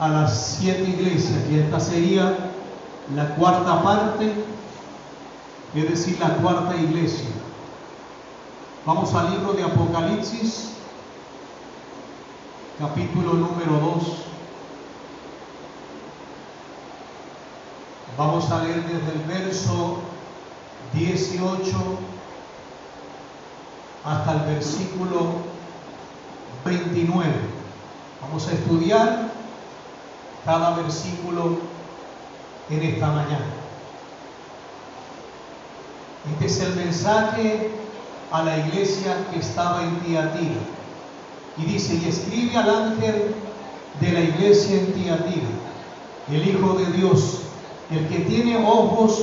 a las 7 iglesias, y esta sería la cuarta parte, es decir, la cuarta iglesia. Vamos al libro de Apocalipsis, capítulo número 2. Vamos a leer desde el verso 18 hasta el versículo 29. Vamos a estudiar cada versículo en esta mañana. Este es el mensaje a la iglesia que estaba en Tiatira. Y dice: y escribe al ángel de la iglesia en Tiatira, el Hijo de Dios, el que tiene ojos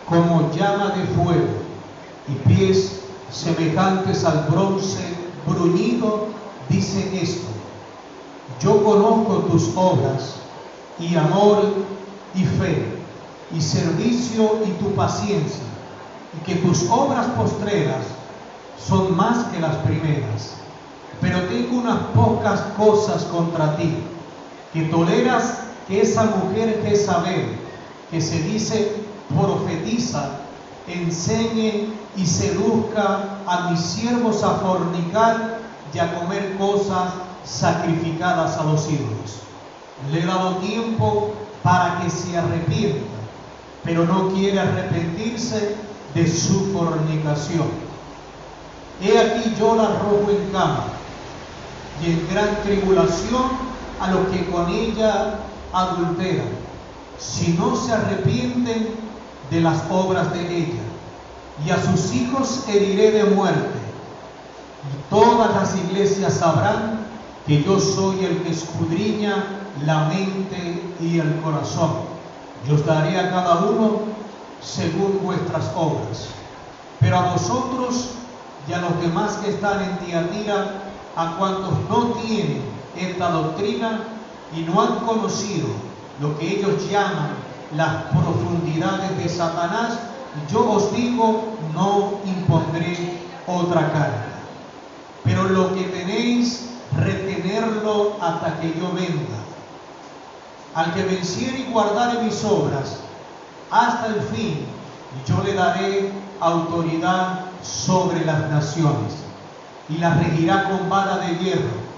como llama de fuego y pies semejantes al bronce bruñido, dice esto: yo conozco tus obras y amor y fe y servicio y tu paciencia, y que tus obras postreras son más que las primeras. Pero tengo unas pocas cosas contra ti, que toleras que esa mujer Jezabel, que se dice profetiza, enseñe y seduzca a mis siervos a fornicar y a comer cosas sacrificadas a los ídolos. Le he dado tiempo para que se arrepienta, pero no quiere arrepentirse de su fornicación. He aquí yo la arrojo en cama y en gran tribulación a los que con ella adulteran, si no se arrepienten de las obras de ella. Y a sus hijos heriré de muerte, y todas las iglesias sabrán que yo soy el que escudriña la mente y el corazón. Yo os daré a cada uno según vuestras obras. Pero a vosotros y a los demás que están en Tiatira, a cuantos no tienen esta doctrina y no han conocido lo que ellos llaman las profundidades de Satanás, yo os digo, no impondré otra carga. Pero lo que tenéis, retenerlo hasta que yo venga. Al que venciere y guardare mis obras hasta el fin, yo le daré autoridad sobre las naciones, y las regirá con vara de hierro.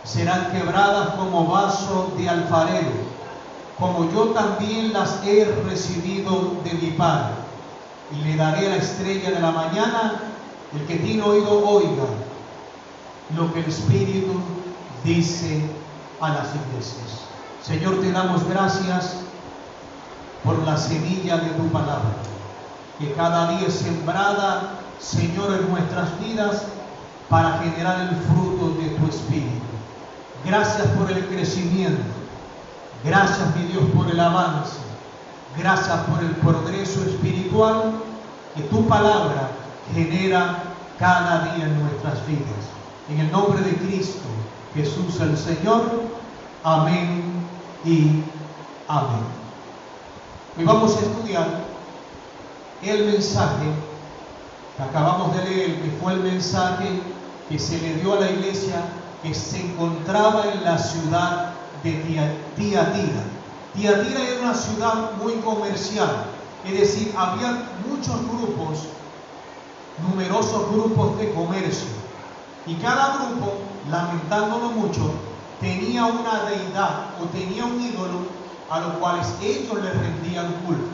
Serán quebradas como vaso de alfarero, como yo también las he recibido de mi Padre. Y le daré la estrella de la mañana. El que tiene oído, oiga lo que el Espíritu dice a las iglesias. Señor, te damos gracias por la semilla de tu palabra, que cada día es sembrada, Señor, en nuestras vidas para generar el fruto de tu Espíritu. Gracias por el crecimiento. Gracias, mi Dios, por el avance. Gracias por el progreso espiritual que tu palabra genera cada día en nuestras vidas. En el nombre de Cristo Jesús el Señor. Amén y amén. Hoy vamos a estudiar el mensaje que acabamos de leer, que fue el mensaje que se le dio a la iglesia que se encontraba en la ciudad de Tiatira. Tiatira era una ciudad muy comercial, es decir, había muchos grupos, numerosos grupos de comercio, y cada grupo, lamentándolo mucho, tenía una deidad o tenía un ídolo a los cuales ellos le rendían culto.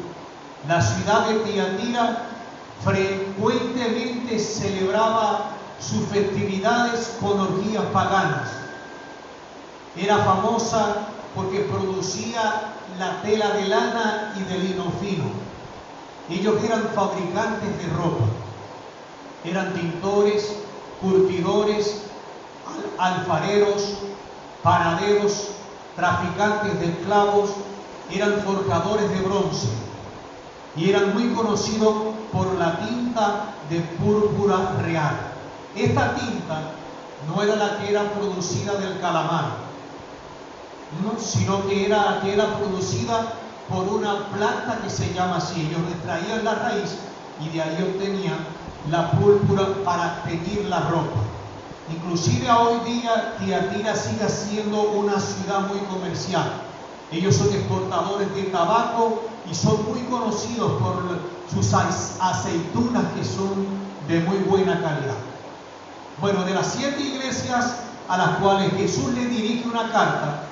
La ciudad de Tiatira frecuentemente celebraba sus festividades con orgías paganas. Era famosa porque producía la tela de lana y de lino fino. Ellos eran fabricantes de ropa, eran tintores, curtidores, alfareros, panaderos, traficantes de esclavos, eran forjadores de bronce y eran muy conocidos por la tinta de púrpura real. Esta tinta no era la que era producida del calamar, no, sino que era producida por una planta que se llama así. Ellos extraían la raíz y de ahí obtenían la púrpura para teñir la ropa. Inclusive hoy día Tiatira sigue siendo una ciudad muy comercial. Ellos son exportadores de tabaco y son muy conocidos por sus aceitunas que son de muy buena calidad. Bueno, de las 7 iglesias a las cuales Jesús le dirige una carta,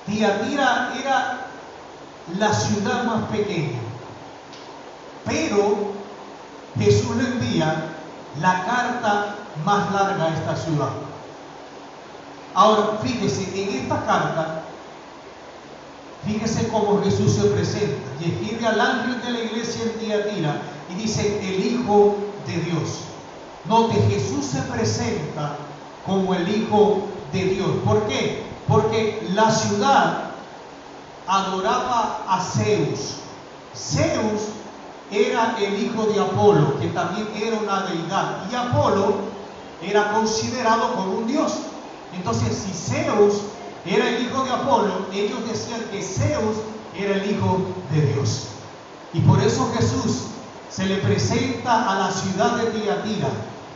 Tiatira era la ciudad más pequeña, pero Jesús le envía la carta más larga a esta ciudad. Ahora, fíjese, en esta carta, fíjese cómo Jesús se presenta y escribe al ángel de la iglesia en Tiatira y dice el Hijo de Dios. Note, Jesús se presenta como el Hijo de Dios. ¿Por qué? Porque la ciudad adoraba a Zeus. Zeus era el hijo de Apolo, que también era una deidad, y Apolo era considerado como un dios. Entonces, si Zeus era el hijo de Apolo, ellos decían que Zeus era el hijo de Dios. Y por eso Jesús se le presenta a la ciudad de Tiatira,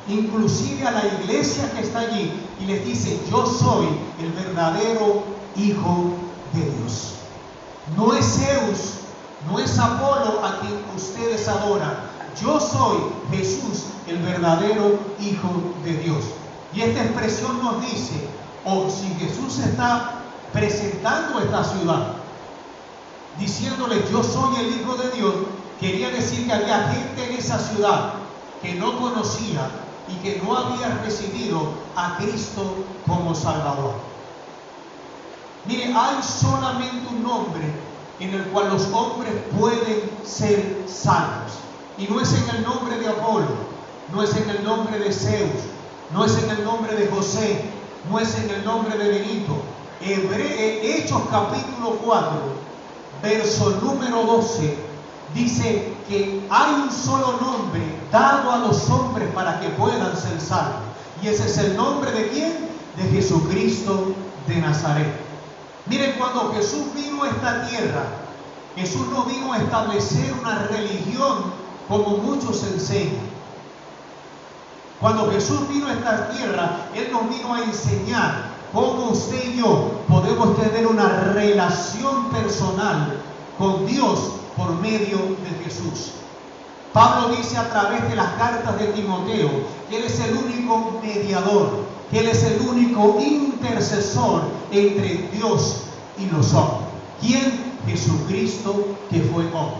inclusive a la iglesia que está allí, y les dice: yo soy el verdadero Hijo de Dios. No es Zeus, no es Apolo a quien ustedes adoran. Yo soy Jesús, el verdadero Hijo de Dios. Y esta expresión nos dice, si Jesús está presentando esta ciudad, diciéndole yo soy el Hijo de Dios, quería decir que había gente en esa ciudad que no conocía y que no había recibido a Cristo como Salvador. Mire, hay solamente un nombre en el cual los hombres pueden ser salvos. Y no es en el nombre de Apolo, no es en el nombre de Zeus, no es en el nombre de José, no es en el nombre de Benito. Hechos capítulo 4, verso número 12, dice que hay un solo nombre dado a los hombres para que puedan ser salvos. Y ese es el nombre ¿de quién? De Jesucristo de Nazaret. Miren, cuando Jesús vino a esta tierra, Jesús no vino a establecer una religión como muchos enseñan. Cuando Jesús vino a esta tierra, Él nos vino a enseñar cómo usted y yo podemos tener una relación personal con Dios por medio de Jesús. Pablo dice a través de las cartas de Timoteo que Él es el único mediador, que Él es el único intercesor entre Dios y los hombres. ¿Quién? Jesucristo, que fue hombre.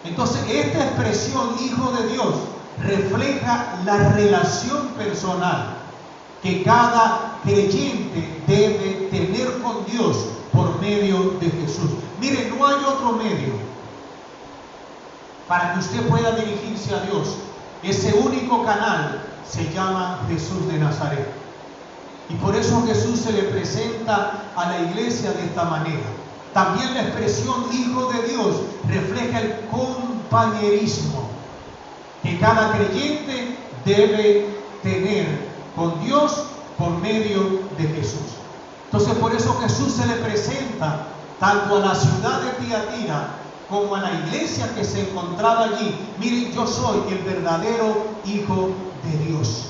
Entonces, esta expresión Hijo de Dios refleja la relación personal que cada creyente debe tener con Dios por medio de Jesús. Mire, no hay otro medio para que usted pueda dirigirse a Dios. Ese único canal se llama Jesús de Nazaret. Y por eso Jesús se le presenta a la iglesia de esta manera. También la expresión Hijo de Dios refleja el compañerismo que cada creyente debe tener con Dios por medio de Jesús. Entonces, por eso Jesús se le presenta tanto a la ciudad de Tiatira como a la iglesia que se encontraba allí. Miren, yo soy el verdadero Hijo de Dios.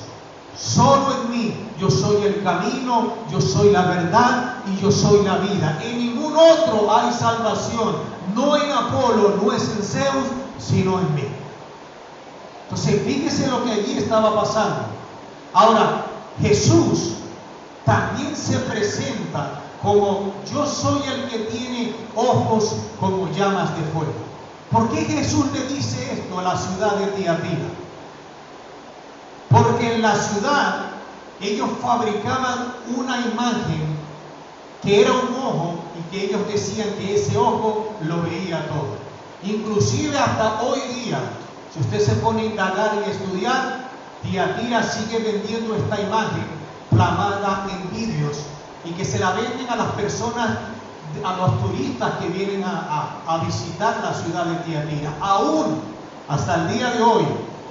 Solo en mí yo soy el camino, yo soy la verdad y yo soy la vida. En ningún otro hay salvación. No en Apolo, no es en Zeus, sino en mí. Entonces, fíjese lo que allí estaba pasando. Ahora, Jesús también se presenta como yo soy el que tiene ojos como llamas de fuego. ¿Por qué Jesús le dice esto a la ciudad de Tiatira? Porque en la ciudad ellos fabricaban una imagen que era un ojo y que ellos decían que ese ojo lo veía todo. Inclusive hasta hoy día, si usted se pone a indagar y estudiar, Tiatira sigue vendiendo esta imagen plasmada en vidrios y que se la venden a las personas, a los turistas que vienen a visitar la ciudad de Tiatira. Aún hasta el día de hoy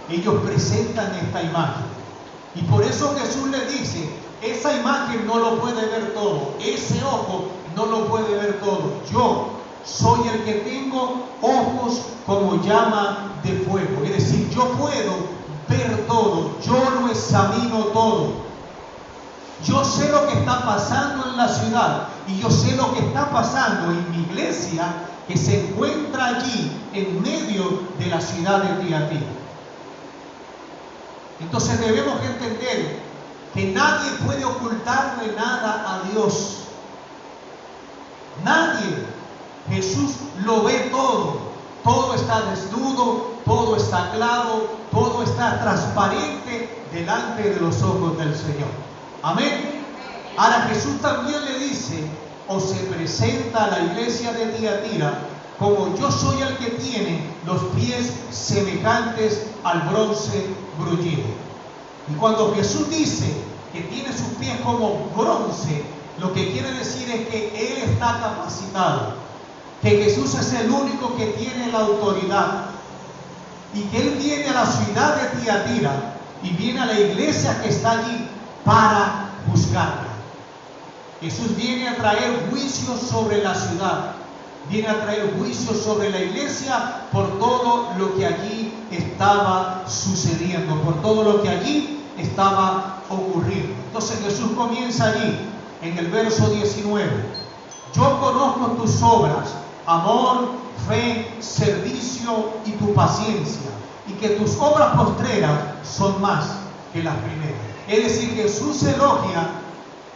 ellos presentan esta imagen. Y por eso Jesús le dice, esa imagen no lo puede ver todo, ese ojo no lo puede ver todo. Yo soy el que tengo ojos como llama de fuego. Es decir, yo puedo ver todo, yo lo examino todo. Yo sé lo que está pasando en la ciudad y yo sé lo que está pasando en mi iglesia que se encuentra allí en medio de la ciudad de Tiatira. Entonces debemos entender que nadie puede ocultarle nada a Dios. Nadie. Jesús lo ve todo. Todo está desnudo, todo está claro, todo está transparente delante de los ojos del Señor. Amén. Ahora Jesús también le dice, o se presenta a la iglesia de Tiatira, como yo soy el que tiene los pies semejantes al bronce bruñido. Y cuando Jesús dice que tiene sus pies como bronce, lo que quiere decir es que Él está capacitado, que Jesús es el único que tiene la autoridad y que Él viene a la ciudad de Tiatira y viene a la iglesia que está allí para juzgarla. Jesús viene a traer juicio sobre la ciudad, viene a traer juicio sobre la iglesia por todo lo que allí estaba sucediendo, por todo lo que allí estaba ocurriendo. Entonces Jesús comienza allí, en el verso 19. Yo conozco tus obras, amor, fe, servicio y tu paciencia, y que tus obras postreras son más que las primeras. Es decir, Jesús elogia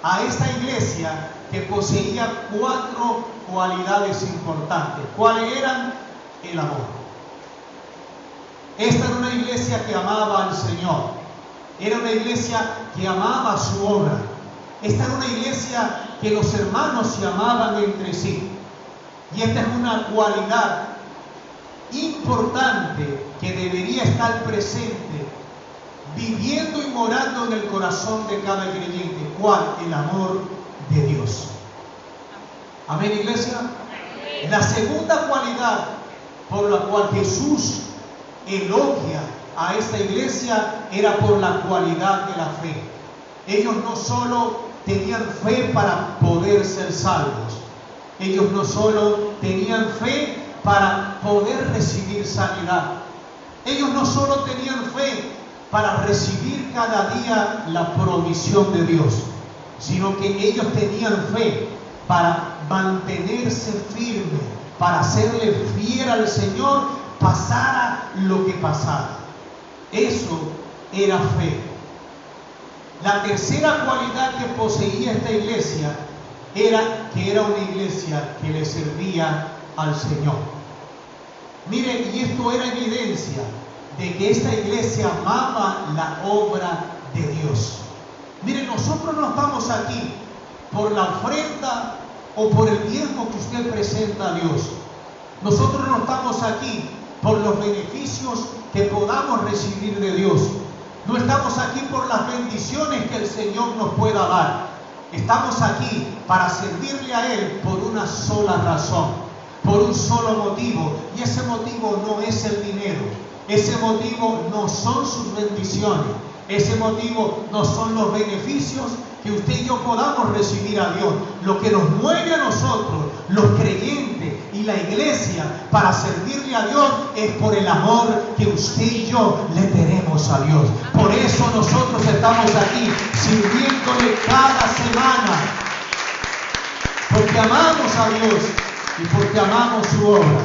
a esta iglesia que poseía 4 cualidades importantes. ¿Cuáles eran? El amor. Esta era una iglesia que amaba al Señor. Era una iglesia que amaba su obra. Esta era una iglesia que los hermanos se amaban entre sí. Y esta es una cualidad importante que debería estar presente, viviendo y morando en el corazón de cada creyente. ¿Cuál? El amor de Dios. Amén, iglesia. La segunda cualidad por la cual Jesús elogia a esta iglesia era por la cualidad de la fe. Ellos no solo tenían fe para poder ser salvos, ellos no solo tenían fe para poder recibir sanidad, ellos no solo tenían fe para recibir cada día la provisión de Dios, sino que ellos tenían fe para mantenerse firme, para serle fiel al Señor, pasara lo que pasara. Eso era fe. La tercera cualidad que poseía esta iglesia era que era una iglesia que le servía al Señor. Mire, y esto era evidencia de que esta iglesia amaba la obra de Dios. Mire, nosotros no estamos aquí por la ofrenda o por el diezmo que usted presenta a Dios. Nosotros no estamos aquí por los beneficios que podamos recibir de Dios. No estamos aquí por las bendiciones que el Señor nos pueda dar. Estamos aquí para servirle a Él por una sola razón, por un solo motivo. Y ese motivo no es el dinero. Ese motivo no son sus bendiciones. Ese motivo no son los beneficios que usted y yo podamos recibir a Dios. Lo que nos mueve a nosotros, los creyentes y la iglesia, para servirle a Dios es por el amor que usted y yo le tenemos a Dios. Por eso nosotros estamos aquí sirviéndole cada semana, porque amamos a Dios y porque amamos su obra.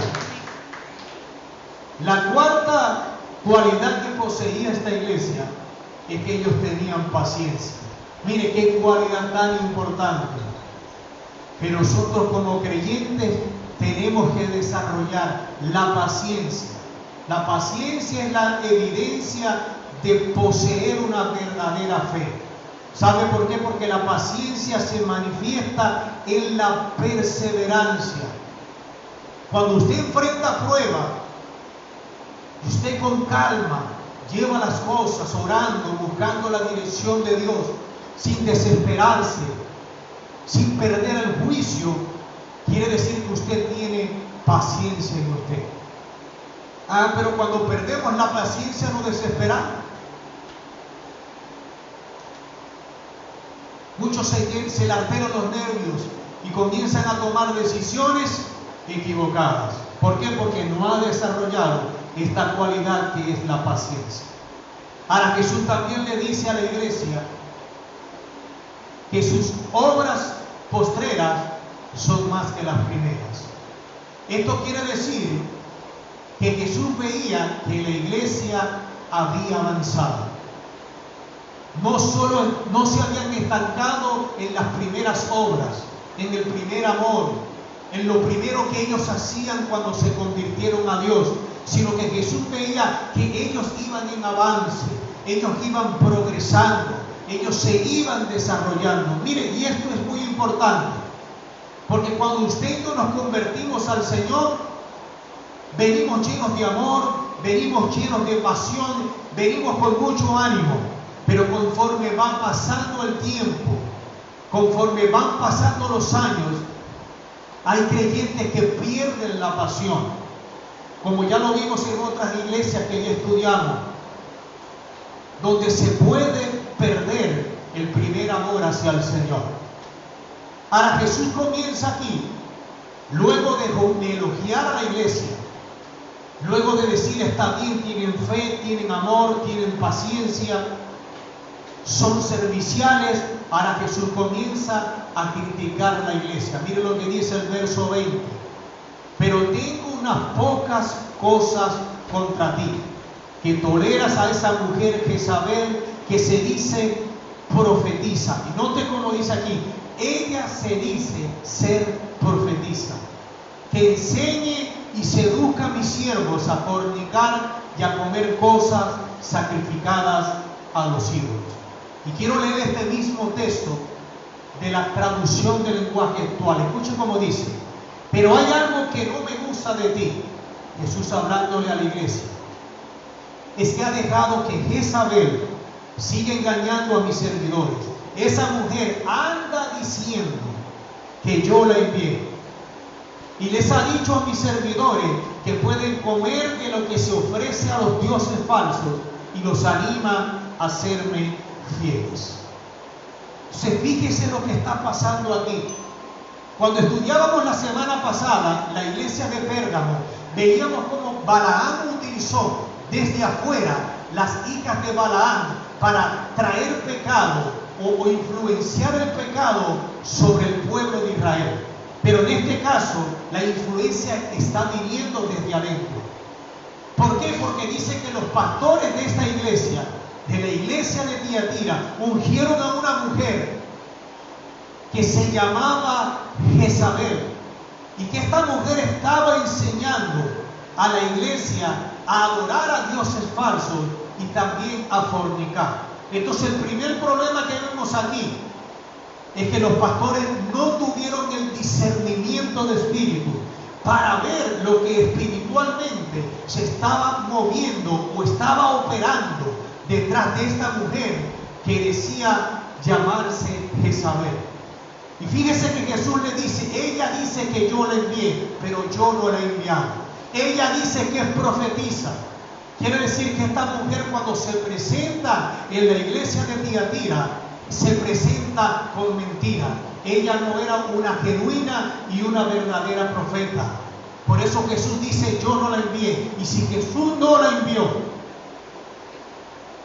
La cuarta cualidad que poseía esta iglesia es que ellos tenían paciencia. Mire qué cualidad tan importante. Que nosotros como creyentes tenemos que desarrollar la paciencia. La paciencia es la evidencia de poseer una verdadera fe. ¿Sabe por qué? Porque la paciencia se manifiesta en la perseverancia. Cuando usted enfrenta prueba, usted con calma lleva las cosas orando, buscando la dirección de Dios, sin desesperarse, sin perder el juicio, quiere decir que usted tiene paciencia en usted. Pero cuando perdemos la paciencia nos desesperamos. Muchos se le alteran los nervios y comienzan a tomar decisiones equivocadas. ¿Por qué? Porque no ha desarrollado esta cualidad que es la paciencia. Ahora Jesús también le dice a la iglesia que sus obras postreras son más que las primeras. Esto quiere decir que Jesús veía que la iglesia había avanzado. No se habían estancado en las primeras obras, en el primer amor, en lo primero que ellos hacían cuando se convirtieron a Dios, sino que Jesús veía que ellos iban en avance, ellos iban progresando, ellos se iban desarrollando. Mire, y esto es muy importante, porque cuando usted y yo nos convertimos al Señor, venimos llenos de amor, venimos llenos de pasión, venimos con mucho ánimo, pero conforme va pasando el tiempo, conforme van pasando los años, hay creyentes que pierden la pasión, como ya lo vimos en otras iglesias que ya estudiamos, donde se puede perder el primer amor hacia el Señor. Ahora Jesús comienza aquí, luego de elogiar a la iglesia, luego de decir está bien, tienen fe, tienen amor, tienen paciencia, son serviciales. Ahora Jesús comienza a criticar a la iglesia. Mire lo que dice el verso 20. Pero tengo unas pocas cosas contra ti, que toleras a esa mujer Jezabel, que se dice profetiza. Y note cómo dice aquí, ella se dice ser profetiza, que enseñe y seduzca a mis siervos a fornicar y a comer cosas sacrificadas a los ídolos. Y quiero leer este mismo texto de la traducción del lenguaje actual. Escuchen cómo dice: pero hay algo que no me gusta de ti, Jesús hablándole a la iglesia, es que ha dejado que Jezabel siga engañando a mis servidores. Esa mujer anda diciendo que yo la envié, y les ha dicho a mis servidores que pueden comer de lo que se ofrece a los dioses falsos, y los anima a serme fieles. Entonces, fíjese lo que está pasando aquí. Cuando estudiábamos la semana pasada la iglesia de Pérgamo, veíamos cómo Balaam utilizó desde afuera las hijas de Balaam para traer pecado o influenciar el pecado sobre el pueblo de Israel. Pero en este caso, la influencia está viniendo desde adentro. ¿Por qué? Porque dice que los pastores de esta iglesia, de la iglesia de Tiatira, ungieron a una mujer que se llamaba Jezabel, y que esta mujer estaba enseñando a la iglesia a adorar a dioses falsos y también a fornicar. Entonces, el primer problema que vemos aquí es que los pastores no tuvieron el discernimiento de espíritu para ver lo que espiritualmente se estaba moviendo o estaba operando detrás de esta mujer que decía llamarse Jezabel. Y fíjese que Jesús le dice, ella dice que yo la envié, pero yo no la he enviado. Ella dice que es profetisa. Quiere decir que esta mujer, cuando se presenta en la iglesia de Tiatira, se presenta con mentira. Ella no era una genuina y una verdadera profeta. Por eso Jesús dice, yo no la envié. Y si Jesús no la envió,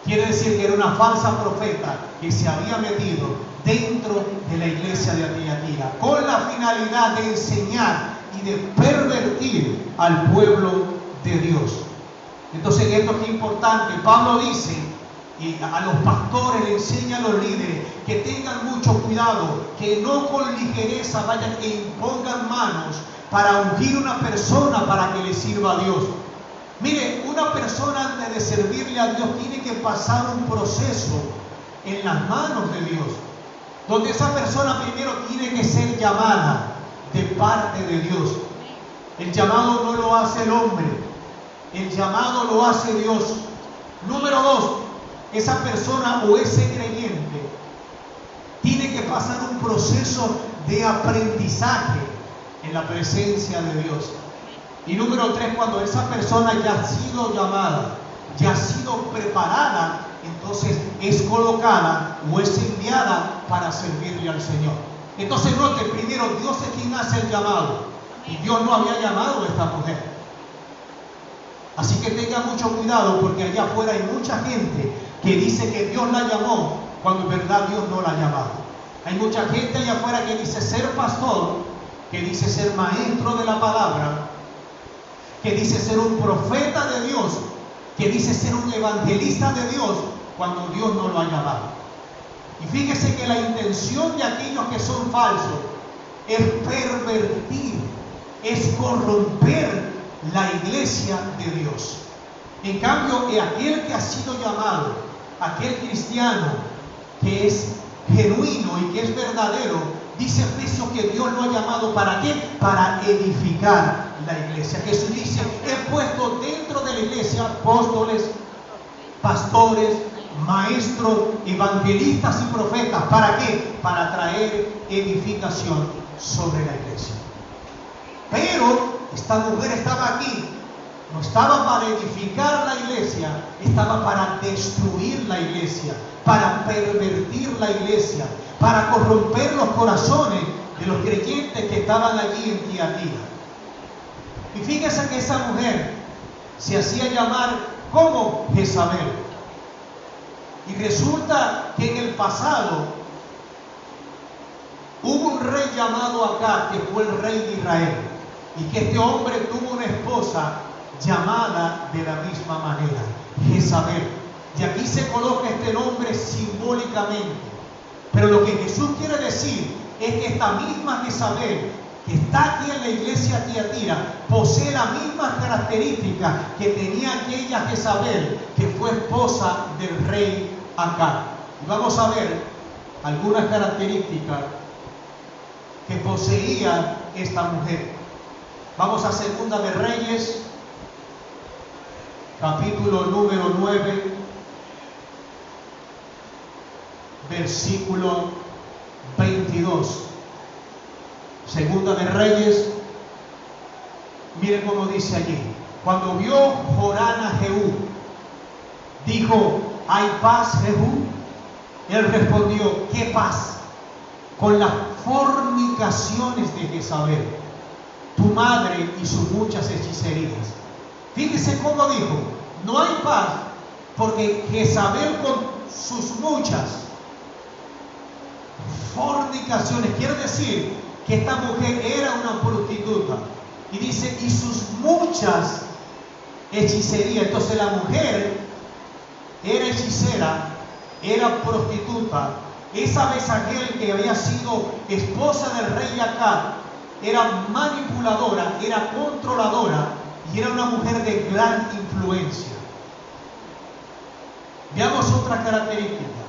quiere decir que era una falsa profeta que se había metido dentro de la iglesia de Tiatira con la finalidad de enseñar y de pervertir al pueblo de Dios. Entonces, esto es importante. Pablo dice, y a los pastores le enseña a los líderes que tengan mucho cuidado, que no con ligereza vayan e impongan manos para ungir una persona para que le sirva a Dios. Mire, una persona antes de servirle a Dios tiene que pasar un proceso en las manos de Dios, donde esa persona primero tiene que ser llamada de parte de Dios. El llamado no lo hace el hombre, el llamado lo hace Dios. Número 2, esa persona o ese creyente tiene que pasar un proceso de aprendizaje en la presencia de Dios. Y número 3, cuando esa persona ya ha sido llamada, ya ha sido preparada, entonces es colocada o es enviada para servirle al Señor. Entonces note, primero Dios es quien hace el llamado, y Dios no había llamado a esta mujer. Así que tenga mucho cuidado, porque allá afuera hay mucha gente que dice que Dios la llamó, cuando en verdad Dios no la ha llamado. Hay mucha gente allá afuera que dice ser pastor, que dice ser maestro de la palabra, que dice ser un profeta de Dios, que dice ser un evangelista de Dios, cuando Dios no lo ha llamado. Y fíjese que la intención de aquellos que son falsos es pervertir, es corromper la iglesia de Dios. En cambio, aquel que ha sido llamado, aquel cristiano que es genuino y que es verdadero, dice Efesios que Dios lo ha llamado ¿para qué? Para edificar la iglesia. Jesús dice, he puesto dentro de la iglesia apóstoles, pastores, maestros, evangelistas y profetas. ¿Para qué? Para traer edificación sobre la iglesia. Pero esta mujer estaba aquí, no estaba para edificar la iglesia, estaba para destruir la iglesia, para pervertir la iglesia, para corromper los corazones de los creyentes que estaban allí en Tiatira. Y fíjese que esa mujer se hacía llamar como Jezabel. Y resulta que en el pasado hubo un rey llamado Acab, que fue el rey de Israel, y que este hombre tuvo una esposa llamada de la misma manera, Jezabel. Y aquí se coloca este nombre simbólicamente. Pero lo que Jesús quiere decir es que esta misma Jezabel, que está aquí en la iglesia Tiatira, posee la misma característica que tenía aquella Jezabel que fue esposa del rey Acab. Y vamos a ver algunas características que poseía esta mujer. Vamos a Segunda de Reyes, capítulo número 9, versículo 22. Segunda de Reyes, miren cómo dice allí. Cuando vio Joram a Jehú, dijo, ¿hay paz, Jehú? Él respondió, ¿qué paz? Con las fornicaciones de Jezabel, tu madre y sus muchas hechicerías. Fíjese cómo dijo, no hay paz, porque Jezabel con sus muchas fornicaciones, quiere decir que esta mujer era una prostituta. Y dice, y sus muchas hechicerías. Entonces la mujer era hechicera, era prostituta. Esa Jezabel que había sido esposa del rey Acab era manipuladora, era controladora y era una mujer de gran influencia. Veamos otra característica.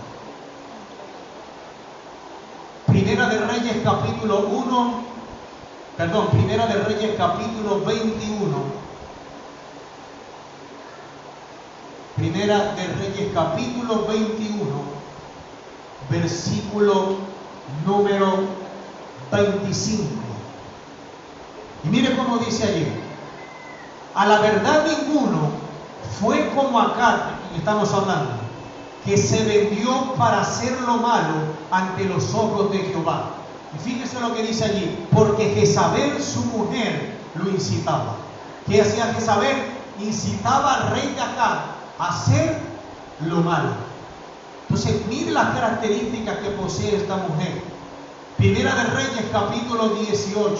Primera de Reyes capítulo 21. Primera de Reyes capítulo 21, versículo número 25. Y mire cómo dice allí. A la verdad ninguno fue como Acab, estamos hablando, que se vendió para hacer lo malo ante los ojos de Jehová. Y fíjese lo que dice allí, porque Jezabel, su mujer, lo incitaba. ¿Qué hacía Jezabel? Incitaba al rey de Acab a hacer lo malo. Entonces, mire las características que posee esta mujer. Primera de Reyes, capítulo 18.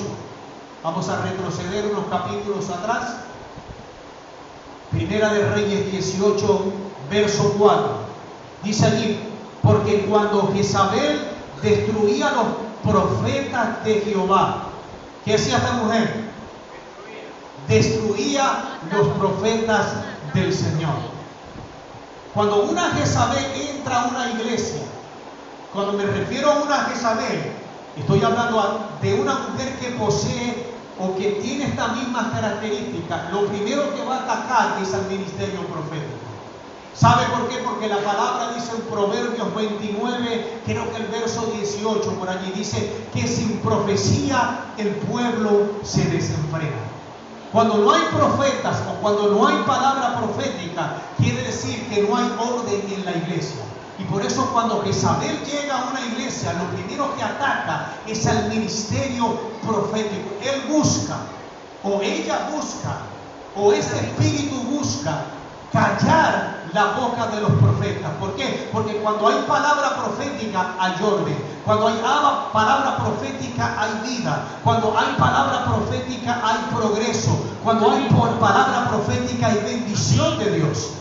Vamos a retroceder unos capítulos atrás. Primera de Reyes 18, verso 4. Dice allí, porque cuando Jezabel destruía a los profetas de Jehová, ¿qué hacía esta mujer? Destruía los profetas del Señor. Cuando una Jezabel entra a una iglesia, cuando me refiero a una Jezabel, estoy hablando de una mujer que posee o que tiene esta misma característica. Lo primero que va a atacar es al ministerio profético. ¿Sabe por qué? Porque la palabra dice en Proverbios 29, creo que el verso 18 por allí, dice que sin profecía el pueblo se desenfrena. Cuando no hay profetas o cuando no hay palabra profética, quiere decir que no hay orden en la iglesia. Y por eso cuando Jezabel llega a una iglesia, lo primero que ataca es al ministerio profético. Él busca, o ella busca, o ese espíritu busca callar la boca de los profetas. ¿Por qué? Porque cuando hay palabra profética hay orden. Cuando hay palabra profética hay vida. Cuando hay palabra profética hay progreso. Cuando hay palabra profética hay bendición de Dios.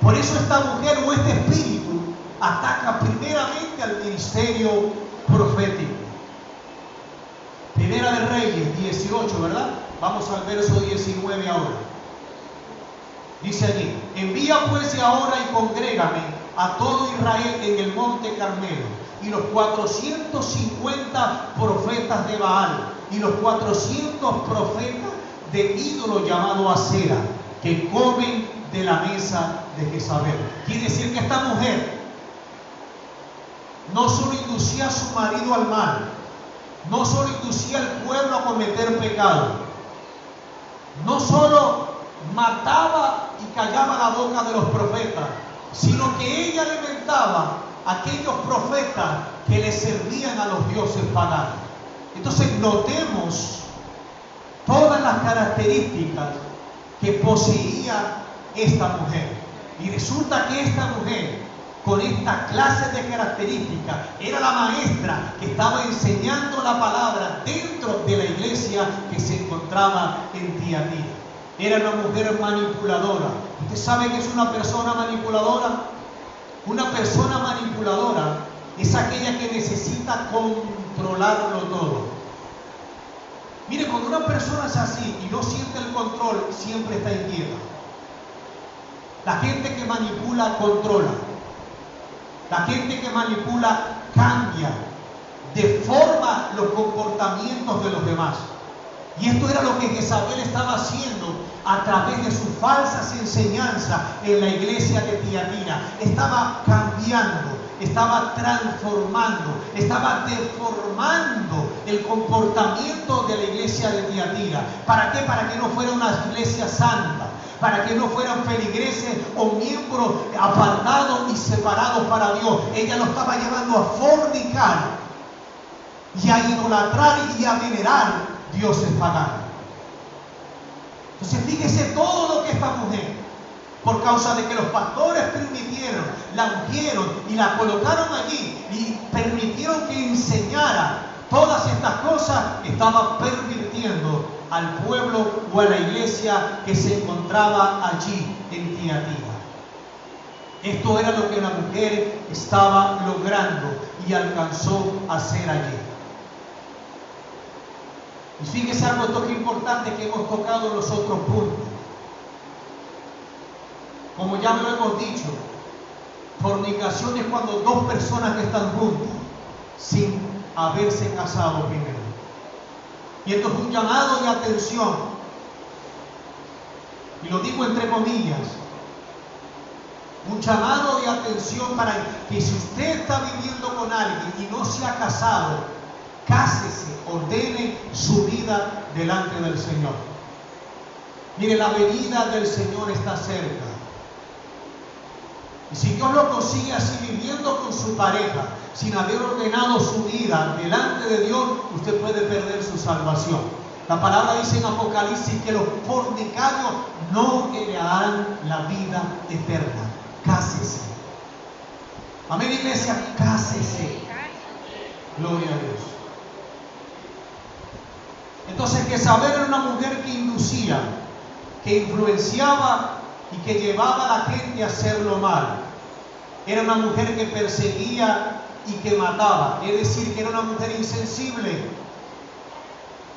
Por eso esta mujer o este espíritu ataca primeramente al ministerio profético. Primera de Reyes 18, ¿verdad? Vamos al verso 19 ahora. Dice allí: envía pues de ahora y congrégame a todo Israel en el monte Carmelo, y los 450 profetas de Baal, y los 400 profetas de ídolo llamado Acera, que comen de la mesa de Jezabel. Quiere decir que esta mujer no solo inducía a su marido al mal, no solo inducía al pueblo a cometer pecado, no solo mataba y callaba la boca de los profetas, sino que ella alimentaba a aquellos profetas que le servían a los dioses paganos. Entonces notemos todas las características que poseía esta mujer. Y resulta que esta mujer, con esta clase de características, era la maestra que estaba enseñando la palabra dentro de la iglesia que se encontraba en Tiatira. Era una mujer manipuladora. ¿Usted sabe qué es una persona manipuladora? Una persona manipuladora es aquella que necesita controlarlo todo. Mire, cuando una persona es así y no siente el control, siempre está inquieta. La gente que manipula, controla. La gente que manipula, cambia, deforma los comportamientos de los demás. Y esto era lo que Jezabel estaba haciendo a través de sus falsas enseñanzas en la iglesia de Tiatira. Estaba cambiando, estaba transformando, estaba deformando el comportamiento de la iglesia de Tiatira. ¿Para qué? Para que no fuera una iglesia santa, para que no fueran feligreses o miembros apartados y separados para Dios. Ella lo estaba llevando a fornicar y a idolatrar y a venerar dioses paganos. Entonces fíjese todo lo que esta mujer, por causa de que los pastores permitieron, la ungieron y la colocaron allí y permitieron que enseñara todas estas cosas, estaba pervirtiendo al pueblo o a la iglesia que se encontraba allí en Tiatira. Esto era lo que la mujer estaba logrando y alcanzó a hacer allí. Y fíjese algo, esto que es importante, que hemos tocado en los otros puntos. Como ya lo hemos dicho, fornicación es cuando dos personas que están juntas sin haberse casado primero. Y esto es un llamado de atención, y lo digo entre comillas, un llamado de atención para que si usted está viviendo con alguien y no se ha casado, cásese, ordene su vida delante del Señor. Mire, la venida del Señor está cerca. Y si Dios lo consigue así, viviendo con su pareja, sin haber ordenado su vida delante de Dios, usted puede perder su salvación. La palabra dice en Apocalipsis que los fornicarios no heredarán la vida eterna. Cásese. Amén, iglesia, cásese. Gloria a Dios. Entonces, Jezabel era una mujer que inducía, que influenciaba y que llevaba a la gente a hacer lo mal. Era una mujer que perseguía y que mataba. Es decir, que era una mujer insensible.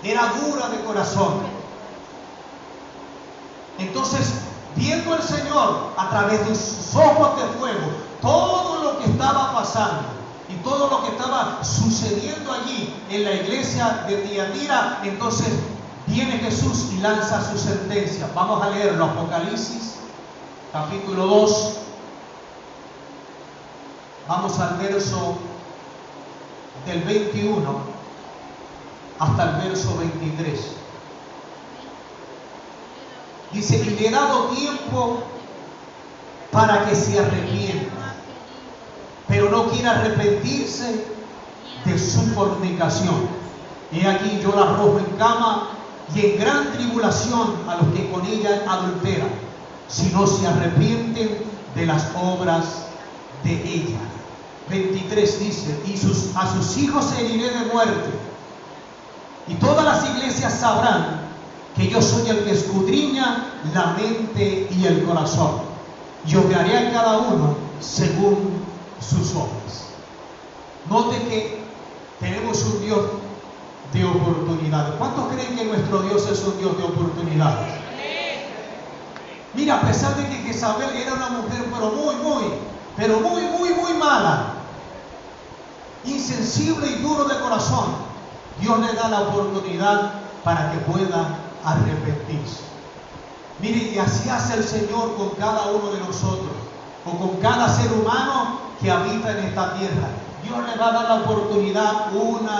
Era dura de corazón. Entonces, viendo el Señor a través de sus ojos de fuego todo lo que estaba pasando y todo lo que estaba sucediendo allí en la iglesia de Tiatira, entonces viene Jesús y lanza su sentencia. Vamos a leerlo, Apocalipsis capítulo 2. Vamos al verso del 21 hasta el verso 23. Dice: y le he dado tiempo para que se arrepienta, pero no quiere arrepentirse de su fornicación. He aquí yo la arrojo en cama y en gran tribulación a los que con ella adulteran, sino se arrepienten de las obras de ella. 23 dice, a sus hijos heriré de muerte, y todas las iglesias sabrán que yo soy el que escudriña la mente y el corazón. Yo daré a cada uno según sus obras. Note que tenemos un Dios de oportunidades. ¿Cuántos creen que nuestro Dios es un Dios de oportunidades? Mira, a pesar de que Jezabel era una mujer muy mala, insensible y duro de corazón, Dios le da la oportunidad para que pueda arrepentirse. Mire, y así hace el Señor con cada uno de nosotros, o con cada ser humano que habita en esta tierra. Dios le va a dar la oportunidad 1,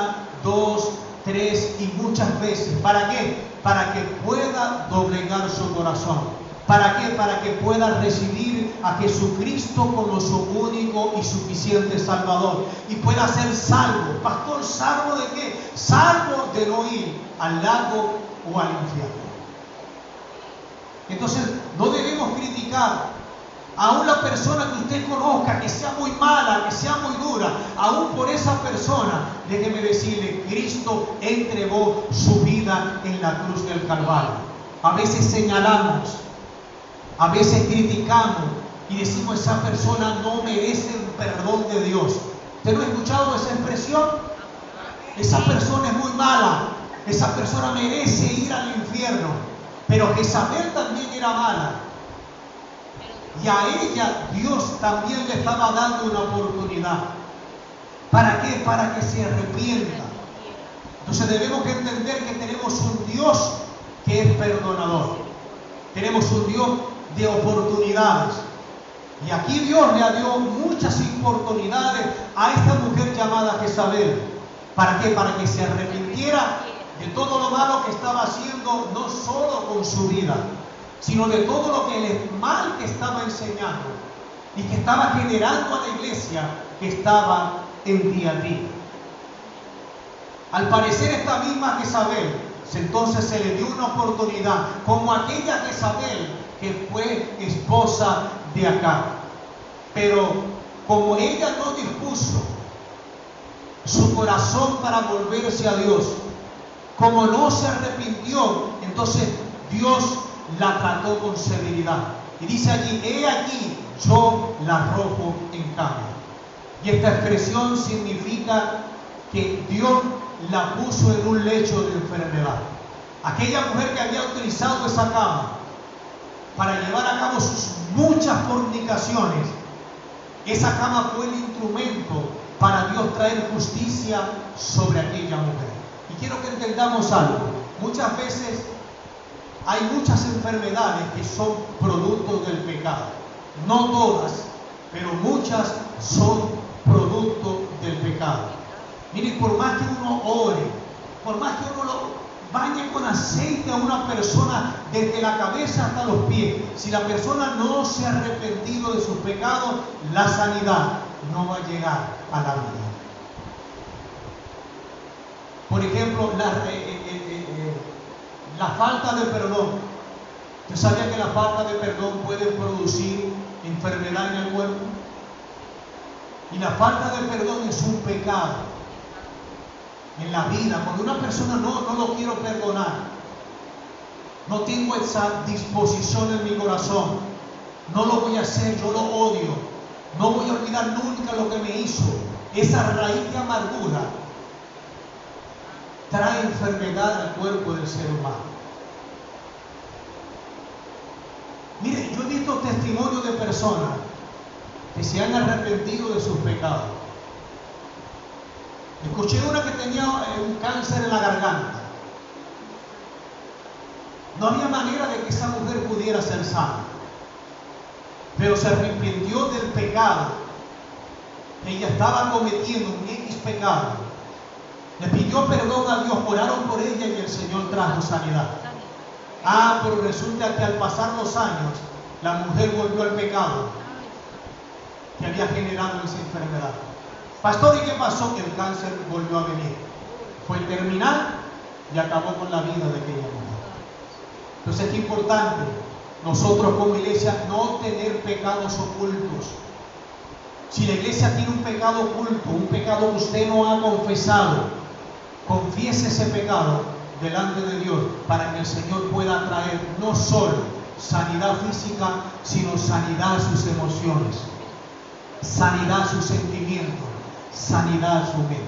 2, 3 y muchas veces. ¿Para qué? Para que pueda doblegar su corazón. ¿Para qué? Para que pueda recibir a Jesucristo como su único y suficiente Salvador y pueda ser salvo. Pastor, ¿salvo de qué? Salvo de no ir al lago o al infierno. Entonces, no debemos criticar a una persona que usted conozca, que sea muy mala, que sea muy dura. Aún por esa persona, déjeme decirle, Cristo entregó su vida en la cruz del Calvario. A veces señalamos, a veces criticamos y decimos, esa persona no merece el perdón de Dios. ¿Usted no ha escuchado esa expresión? Esa persona es muy mala, esa persona merece ir al infierno. Pero Jezabel también era mala. Y a ella Dios también le estaba dando una oportunidad. ¿Para qué? Para que se arrepienta. Entonces debemos entender que tenemos un Dios que es perdonador. Tenemos un Dios de oportunidades. Y aquí Dios le dio muchas oportunidades a esta mujer llamada Jezabel. ¿Para qué? Para que se arrepintiera de todo lo malo que estaba haciendo, no solo con su vida, sino de todo lo que el mal que estaba enseñando y que estaba generando a la iglesia que estaba en Tiatira. Al parecer esta misma Jezabel, entonces se le dio una oportunidad, como aquella Jezabel que fue esposa de Acab. Pero como ella no dispuso su corazón para volverse a Dios, como no se arrepintió, entonces Dios la trató con severidad. Y dice allí, he aquí, yo la arrojo en cama. Y esta expresión significa que Dios la puso en un lecho de enfermedad. Aquella mujer que había utilizado esa cama para llevar a cabo sus muchas fornicaciones, esa cama fue el instrumento para Dios traer justicia sobre aquella mujer. Y quiero que entendamos algo. Muchas veces hay muchas enfermedades que son producto del pecado. No todas, pero muchas son producto del pecado. Miren, por más que uno ore, por más que uno lo bañe con aceite a una persona desde la cabeza hasta los pies, si la persona no se ha arrepentido de sus pecados, la sanidad no va a llegar a la vida. Por ejemplo, la falta de perdón. ¿Usted sabía que la falta de perdón puede producir enfermedad en el cuerpo? Y la falta de perdón es un pecado en la vida. Cuando una persona no lo quiero perdonar, no tengo esa disposición en mi corazón, no lo voy a hacer, yo lo odio, no voy a olvidar nunca lo que me hizo. Esa raíz de amargura trae enfermedad al cuerpo del ser humano. Mire, yo he visto testimonios de personas que se han arrepentido de sus pecados. Escuché una que tenía un cáncer en la garganta. No había manera de que esa mujer pudiera ser sana, pero se arrepintió del pecado que ella estaba cometiendo, un X pecado. Le pidió perdón a Dios, oraron por ella y el Señor trajo sanidad. Pero resulta que al pasar los años, la mujer volvió al pecado que había generado esa enfermedad. Pastor, ¿y qué pasó? Que el cáncer volvió a venir. Fue terminal y acabó con la vida de aquella mujer. Entonces es importante nosotros como iglesia no tener pecados ocultos. Si la iglesia tiene un pecado oculto, un pecado que usted no ha confesado, confiese ese pecado delante de Dios para que el Señor pueda traer no solo sanidad física, sino sanidad a sus emociones, sanidad a sus sentimientos, sanidad a su mente.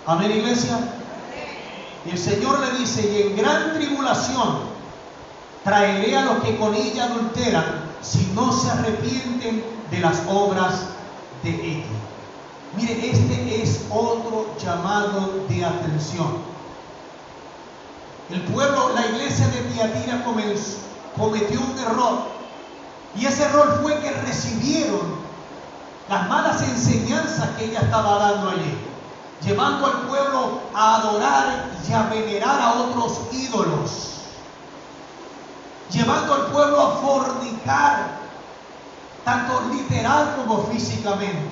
Amén, iglesia. Y el Señor le dice: y en gran tribulación traeré a los que con ella adulteran, si no se arrepienten de las obras de ella. Mire, este es otro llamado de atención. El pueblo, la iglesia de Tiatira cometió un error, y ese error fue que recibieron las malas enseñanzas que ella estaba dando allí, llevando al pueblo a adorar y a venerar a otros ídolos, llevando al pueblo a fornicar, tanto literal como físicamente.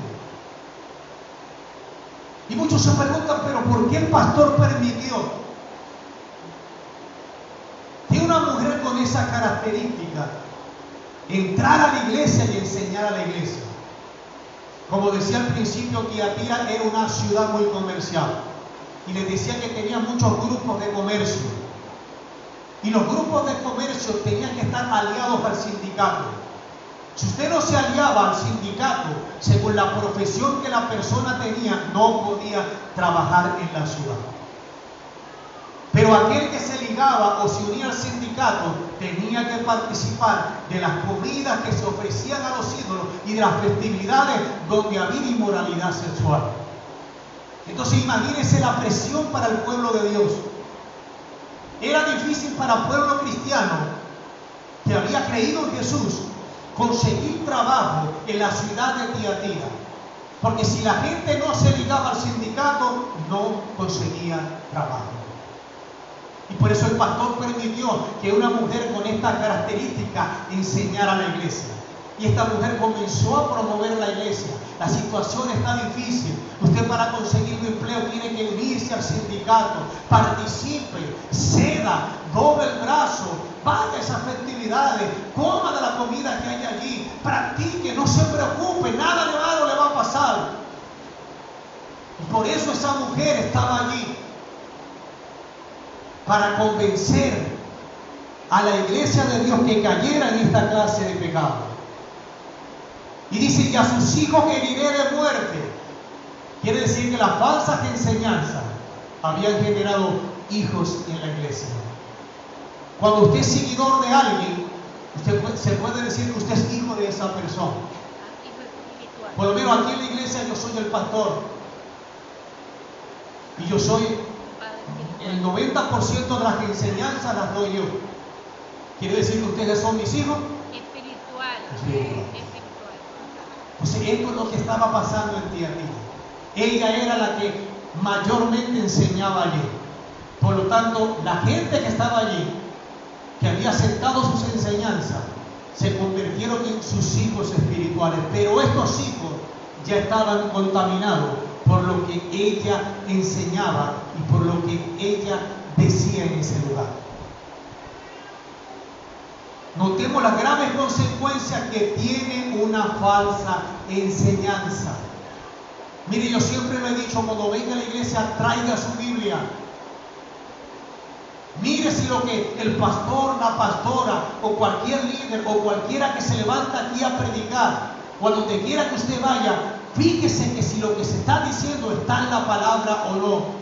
Y muchos se preguntan: ¿pero por qué el pastor permitió que una mujer con esa característica entrara a la iglesia y enseñara a la iglesia? Como decía al principio, Tiatira era una ciudad muy comercial, y les decía que tenía muchos grupos de comercio, y los grupos de comercio tenían que estar aliados al sindicato. Si usted no se aliaba al sindicato, según la profesión que la persona tenía, no podía trabajar en la ciudad. Pero aquel que se ligaba o se unía al sindicato tenía que participar de las comidas que se ofrecían a los ídolos y de las festividades donde había inmoralidad sexual. Entonces imagínense la presión para el pueblo de Dios. Era difícil para el pueblo cristiano que había creído en Jesús conseguir trabajo en la ciudad de Tiatira, porque si la gente no se ligaba al sindicato, no conseguía trabajo. Y por eso el pastor permitió que una mujer con esta característica enseñara a la iglesia. Y esta mujer comenzó a promover la iglesia. La situación está difícil. Usted, para conseguir un empleo, tiene que unirse al sindicato, participe, ceda, doble el brazo, vaya a esas festividades, coma de la comida que hay allí, practique, no se preocupe, nada de malo le va a pasar. Y por eso esa mujer estaba allí, para convencer a la iglesia de Dios que cayera en esta clase de pecado. Y dice: y a sus hijos heriré de muerte. Quiere decir que las falsas enseñanzas habían generado hijos en la iglesia. Cuando usted es seguidor de alguien, se puede decir que usted es hijo de esa persona. Por lo menos aquí en la iglesia yo soy el pastor, y yo soy el 90% de las enseñanzas las doy yo. ¿Quiere decir que ustedes son mis hijos? Espiritual. Entonces esto es lo que estaba pasando en Tiatira. Ella era la que mayormente enseñaba allí. Por lo tanto, la gente que estaba allí, que había aceptado sus enseñanzas, se convirtieron en sus hijos espirituales. Pero estos hijos ya estaban contaminados por lo que ella enseñaba y por lo que ella decía en ese lugar. Notemos las graves consecuencias que tiene una falsa enseñanza. Mire, yo siempre lo he dicho: cuando venga a la iglesia, traiga su Biblia. Mire si lo que el pastor, la pastora o cualquier líder o cualquiera que se levanta aquí a predicar, o a donde quiera que usted vaya, fíjese que si lo que se está diciendo está en la palabra o no.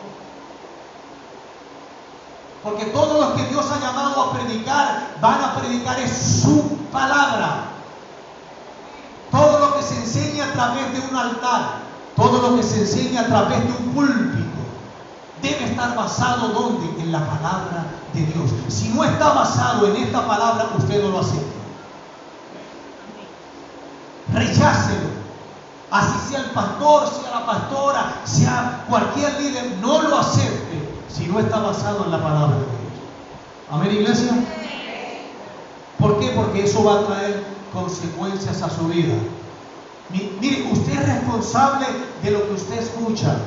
Porque todos los que Dios ha llamado a predicar, van a predicar es su palabra. Todo lo que se enseña a través de un altar, todo lo que se enseña a través de un púlpito, debe estar basado ¿dónde? En la palabra de Dios. Si no está basado en esta palabra, usted no lo acepta. Rechácelo. Así sea el pastor, sea la pastora, sea cualquier líder, no lo acepte si no está basado en la palabra de Dios. Amén, iglesia. ¿Por qué? Porque eso va a traer consecuencias a su vida. Mire, usted es responsable de lo que usted escucha.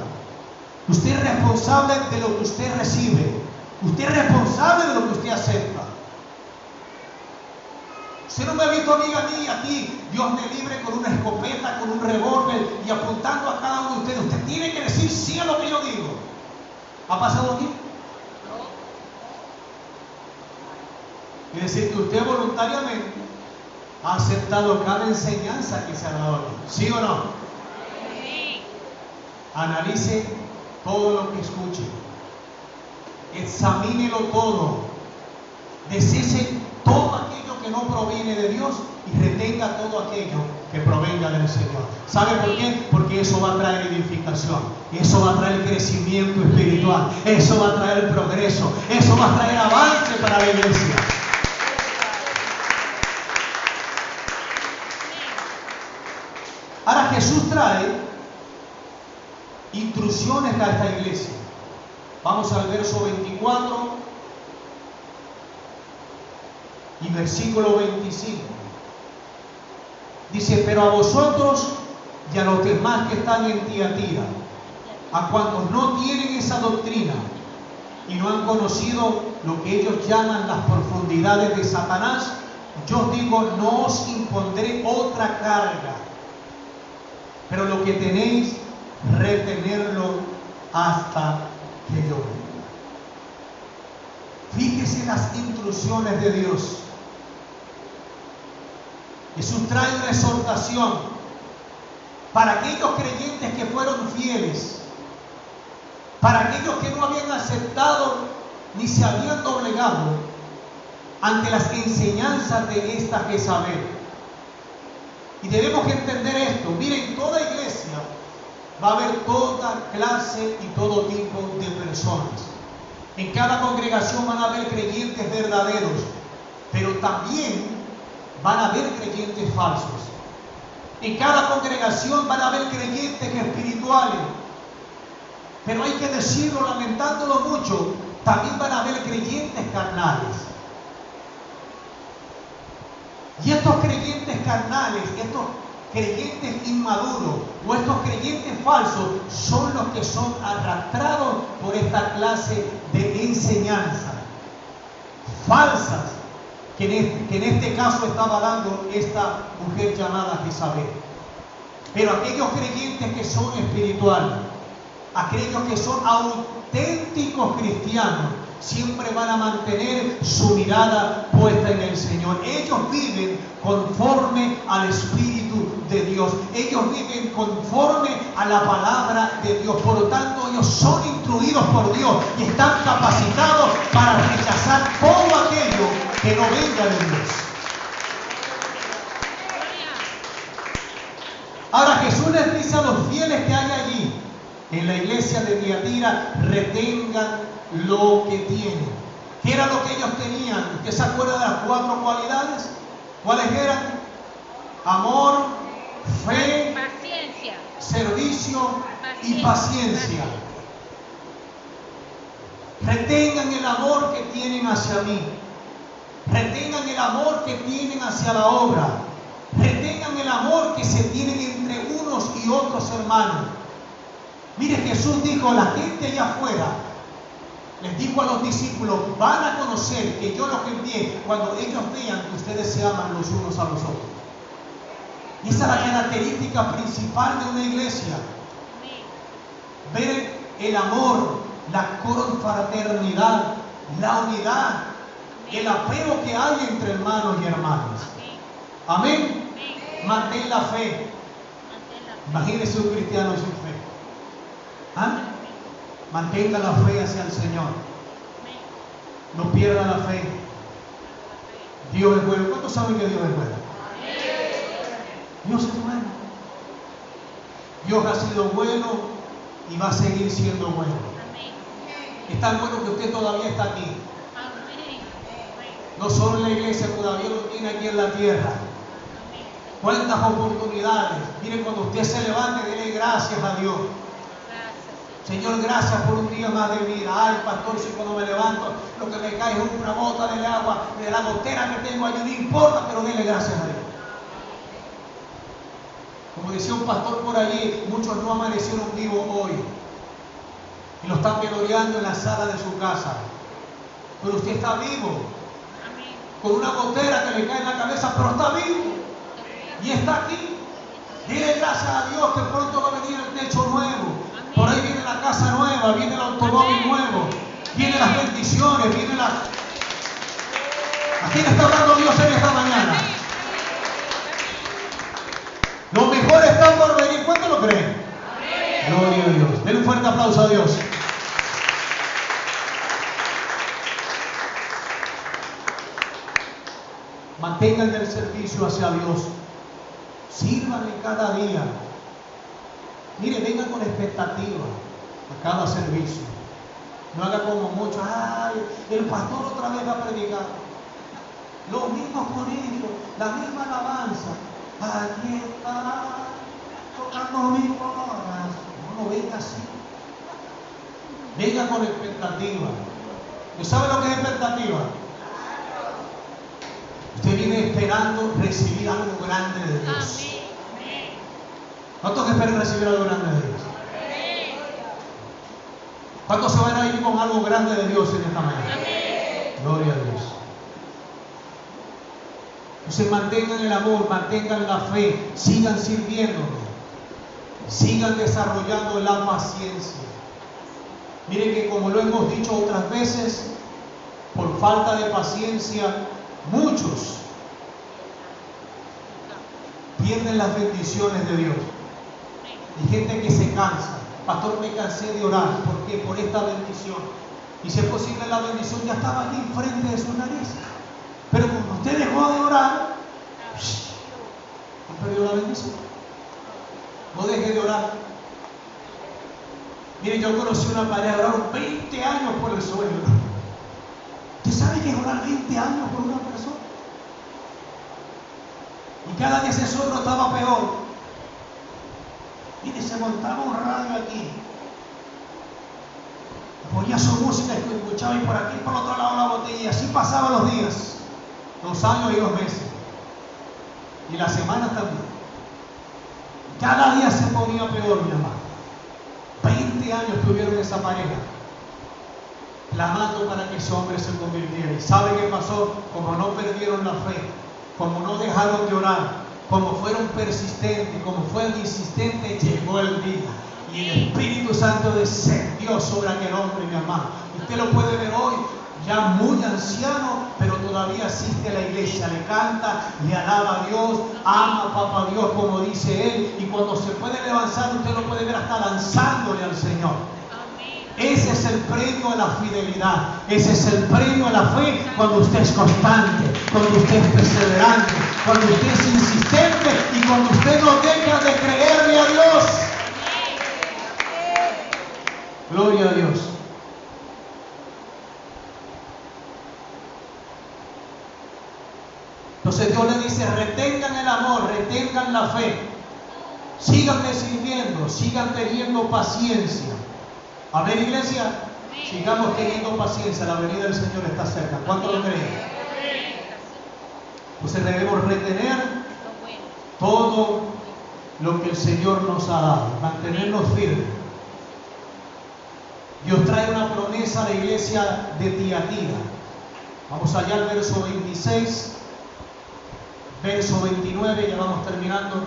Usted es responsable de lo que usted recibe. Usted es responsable de lo que usted acepta. Usted no me ha visto, amiga mía, aquí, Dios me libre, con una escopeta, con un revólver y apuntando a cada uno de ustedes. Usted tiene que decir sí a lo que yo digo. ¿Ha pasado aquí? Es decir, que usted voluntariamente ha aceptado cada enseñanza que se ha dado aquí. ¿Sí o no? Sí. Analice todo lo que escuche. Examínelo todo. Deshice todo aquello que no proviene de Dios y retenga todo aquello que provenga del Señor. ¿Sabe por qué? Porque eso va a traer edificación, eso va a traer crecimiento espiritual, eso va a traer progreso, eso va a traer avance para la iglesia. Ahora Jesús trae instrucciones a esta iglesia. Vamos al verso 24 y versículo 25. Dice: pero a vosotros y a los demás que están en Tiatira, a cuantos no tienen esa doctrina y no han conocido lo que ellos llaman las profundidades de Satanás, yo os digo, no os impondré otra carga, pero lo que tenéis, retenerlo hasta que yo venga. Fíjese las instrucciones de Dios. Jesús trae una exhortación para aquellos creyentes que fueron fieles, para aquellos que no habían aceptado ni se habían doblegado ante las enseñanzas de esta Jezabel. Y debemos entender esto. Miren, toda iglesia va a haber toda clase y todo tipo de personas. En cada congregación van a haber creyentes verdaderos, pero también van a haber creyentes falsos. En cada congregación van a haber creyentes espirituales, pero hay que decirlo, lamentándolo mucho, también van a haber creyentes carnales. Y estos creyentes carnales, estos creyentes inmaduros o estos creyentes falsos son los que son arrastrados por esta clase de enseñanza falsas que en este caso estaba dando esta mujer llamada Jezabel. Pero aquellos creyentes que son espirituales, aquellos que son auténticos cristianos, siempre van a mantener su mirada puesta en el Señor. Ellos viven conforme al Espíritu de Dios. Ellos viven conforme a la palabra de Dios. Por lo tanto, ellos son instruidos por Dios y están capacitados para rechazar todo aquello que no venga de Dios. Ahora Jesús les dice a los fieles que hay allí en la iglesia de Tiatira: retengan lo que tienen. ¿Qué era lo que ellos tenían? ¿Usted se acuerda de las 4 cualidades? ¿Cuáles eran? Amor, fe, paciencia, servicio y paciencia. Retengan el amor que tienen hacia mí. Retengan el amor que tienen hacia la obra. Retengan el amor que se tienen entre unos y otros hermanos. Mire, Jesús dijo: la gente allá afuera, les dijo a los discípulos, van a conocer que yo los envié cuando ellos vean que ustedes se aman los unos a los otros. Y esa es la característica principal de una iglesia. Ver el amor, la confraternidad, la unidad, el apego que hay entre hermanos y hermanas. Amén. Mantén la fe. Imagínese un cristiano sin fe. ¿Ah? Mantenga la fe hacia el Señor. No pierda la fe. Dios es bueno. ¿Cuántos saben que Dios es bueno? Dios es bueno. Dios ha sido bueno y va a seguir siendo bueno. Es tan bueno que usted todavía está aquí. No solo en la iglesia, todavía lo tiene aquí en la tierra. ¿Cuántas oportunidades? Miren, cuando usted se levante, dele gracias a Dios. Señor, gracias por un día más de vida. Ay, pastor, si cuando me levanto lo que me cae es una gota del agua, de la gotera que tengo allí, no importa, pero dele gracias a Dios. Como decía un pastor por allí, muchos no amanecieron vivos hoy y lo están veloriando en la sala de su casa. Pero usted está vivo. con una gotera que le cae en la cabeza, pero está vivo y está aquí. Dile gracias a Dios que pronto va a venir el techo nuevo. Por ahí viene la casa nueva, viene el automóvil nuevo, vienen las bendiciones, viene la... ¿A quién está hablando Dios en esta mañana? Lo mejor está por venir. ¿Cuánto lo creen? Gloria a Dios. Denle un fuerte aplauso a Dios. Mantengan el servicio hacia Dios. Sírvanle cada día. Mire, vengan con expectativa a cada servicio. No haga como muchos. Ay, el pastor otra vez va a predicar. Los mismos corrillos, la misma alabanza. Aquí está tocando mi corazón. No venga así. Venga con expectativa. ¿Usted sabe lo que es expectativa? Usted viene esperando recibir algo grande de Dios. ¿Cuántos esperan recibir algo grande de Dios? ¿Cuántos se van a ir con algo grande de Dios en esta mañana? Gloria a Dios. Entonces mantengan el amor, mantengan la fe, sigan sirviéndome, sigan desarrollando la paciencia. Miren que como lo hemos dicho otras veces, por falta de paciencia, muchos pierden las bendiciones de Dios. Hay gente que se cansa. Pastor, me cansé de orar. ¿Por qué? Por esta bendición. Y si es posible, la bendición ya estaba allí enfrente de su nariz. Pero como usted dejó de orar, ha perdido la bendición. No deje de orar. Mire, yo conocí una pareja, oraron 20 años por el sueño. ¿Usted sabe que es orar 20 años por una persona? Y cada día ese suegro estaba peor. Mire, se montaba un radio aquí. Ponía su música y escuchaba y por aquí y por el otro lado la botella. Y así pasaban los días, los años y los meses. Y las semanas también. Cada día se ponía peor, mi amado. 20 años tuvieron esa pareja, clamando para que ese hombre se convirtiera. ¿Y sabe qué pasó? Como no perdieron la fe, como no dejaron de orar, como fueron persistentes, como fueron insistentes, llegó el día. Y el Espíritu Santo descendió sobre aquel hombre, mi amado. Usted lo puede ver hoy, ya muy anciano, pero todavía asiste a la iglesia, le canta, le alaba a Dios, ama a Papá Dios, como dice él. Y cuando se puede levantar, usted lo puede ver hasta danzándole al Señor. Ese es el premio a la fidelidad. Ese es el premio a la fe cuando usted es constante, cuando usted es perseverante, cuando usted es insistente y cuando usted no deja de creerle a Dios. Gloria a Dios. Entonces Dios le dice, retengan el amor, retengan la fe. Síganme sirviendo, sigan teniendo paciencia. Amén, iglesia. Sigamos teniendo paciencia, la venida del Señor está cerca. ¿Cuánto lo creen? Entonces debemos retener todo lo que el Señor nos ha dado, mantenernos firmes. Dios trae una promesa a la iglesia de Tiatira. Vamos allá al verso 26, verso 29, ya vamos terminando.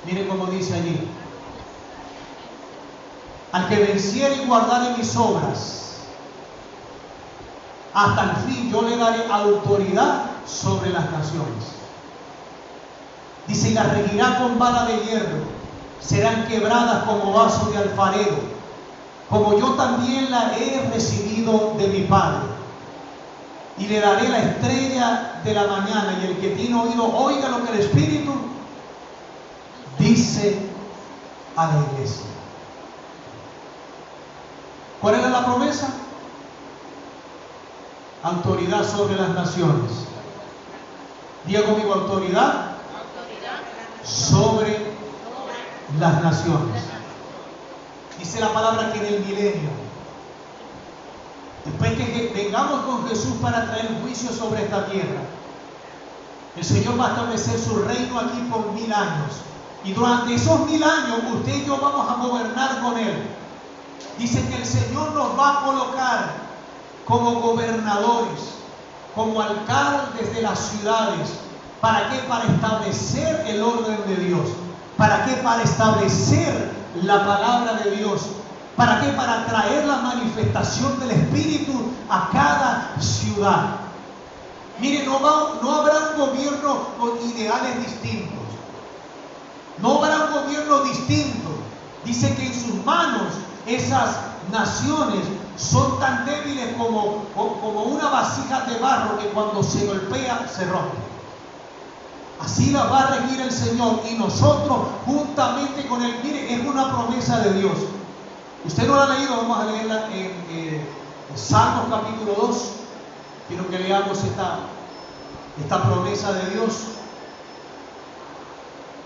Mire cómo dice allí. Al que venciere y guardare mis obras, hasta el fin yo le daré autoridad sobre las naciones. Dice, y las regirá con vara de hierro, serán quebradas como vaso de alfarero, como yo también la he recibido de mi Padre. Y le daré la estrella de la mañana, y el que tiene oído, oiga lo que el Espíritu dice a la iglesia. ¿Cuál era la promesa? Autoridad sobre las naciones. Diga conmigo, autoridad sobre las naciones. Dice la palabra que en el milenio, después que vengamos con Jesús para traer juicio sobre esta tierra, el Señor va a establecer su reino aquí por 1000 años. Y durante esos 1000 años, usted y yo vamos a gobernar con Él. Dice que el Señor nos va a colocar como gobernadores, como alcaldes de las ciudades. ¿Para qué? Para establecer el orden de Dios. ¿Para qué? Para establecer la palabra de Dios. ¿Para qué? Para traer la manifestación del Espíritu a cada ciudad. Mire, no habrá un gobierno con ideales distintos. No habrá un gobierno distinto. Dice que en sus manos esas naciones son tan débiles como una vasija de barro que cuando se golpea se rompe. Así la va a regir el Señor, y nosotros juntamente con Él. Mire, es una promesa de Dios. Usted no la ha leído, vamos a leerla en Salmos capítulo 2. Quiero que leamos esta promesa de Dios.